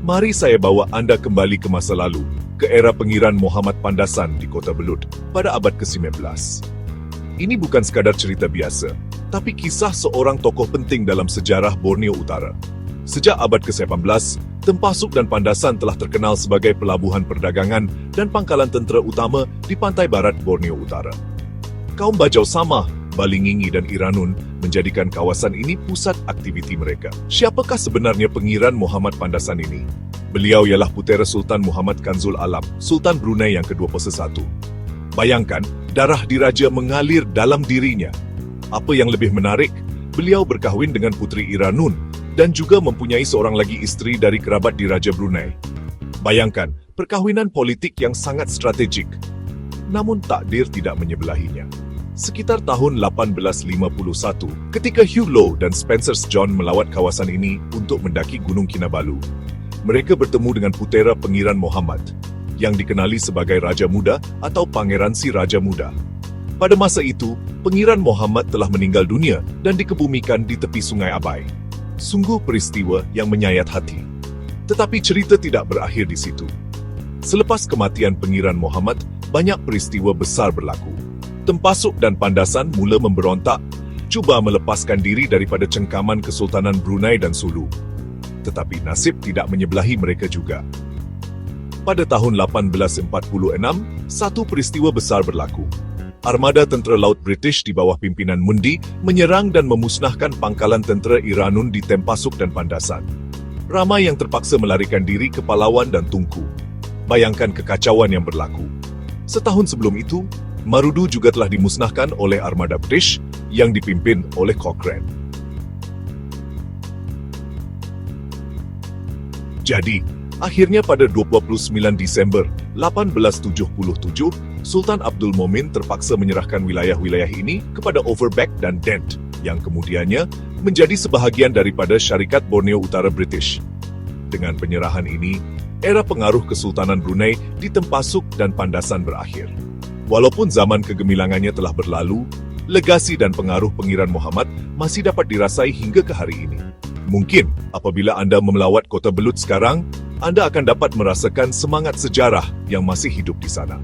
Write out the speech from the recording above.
Mari saya bawa Anda kembali ke masa lalu, ke era Pengiran Muhammad Pandasan di Kota Belud pada abad ke-19. Ini bukan sekadar cerita biasa, tapi kisah seorang tokoh penting dalam sejarah Borneo Utara. Sejak abad ke-18, Tempasuk dan Pandasan telah terkenal sebagai pelabuhan perdagangan dan pangkalan tentera utama di pantai barat Borneo Utara. Kaum Bajau Samah, Balingingi dan Iranun menjadikan kawasan ini pusat aktiviti mereka. Siapakah sebenarnya Pengiran Muhammad Pandasan ini? Beliau ialah putera Sultan Muhammad Kanzul Alam, Sultan Brunei yang ke-21. Bayangkan, darah diraja mengalir dalam dirinya. Apa yang lebih menarik, beliau berkahwin dengan putri Iranun dan juga mempunyai seorang lagi istri dari kerabat diraja Brunei. Bayangkan, perkahwinan politik yang sangat strategik. Namun takdir tidak menyebelahinya. Sekitar tahun 1851, ketika Hugh Low dan Spencer John melawat kawasan ini untuk mendaki Gunung Kinabalu, mereka bertemu dengan putera Pengiran Muhammad, yang dikenali sebagai Raja Muda atau Pangeran Si Raja Muda. Pada masa itu, Pengiran Muhammad telah meninggal dunia dan dikebumikan di tepi Sungai Abai. Sungguh peristiwa yang menyayat hati. Tetapi cerita tidak berakhir di situ. Selepas kematian Pengiran Muhammad, banyak peristiwa besar berlaku. Tempasuk dan Pandasan mula memberontak, cuba melepaskan diri daripada cengkaman Kesultanan Brunei dan Sulu. Tetapi nasib tidak menyebelahi mereka juga. Pada tahun 1846, satu peristiwa besar berlaku. Armada tentera laut British di bawah pimpinan Mundi menyerang dan memusnahkan pangkalan tentera Iranun di Tempasuk dan Pandasan. Ramai yang terpaksa melarikan diri ke Palawan dan Tunku. Bayangkan kekacauan yang berlaku. Setahun sebelum itu, Marudu juga telah dimusnahkan oleh armada British yang dipimpin oleh Cochrane. Jadi, akhirnya pada 29 Desember 1877, Sultan Abdul Momin terpaksa menyerahkan wilayah-wilayah ini kepada Overbeck dan Dent, yang kemudiannya menjadi sebahagian daripada Syarikat Borneo Utara British. Dengan penyerahan ini, era pengaruh Kesultanan Brunei di Tempasuk dan Pandasan berakhir. Walaupun zaman kegemilangannya telah berlalu, legasi dan pengaruh Pengiran Muhammad masih dapat dirasai hingga ke hari ini. Mungkin apabila Anda melawat Kota Belud sekarang, Anda akan dapat merasakan semangat sejarah yang masih hidup di sana.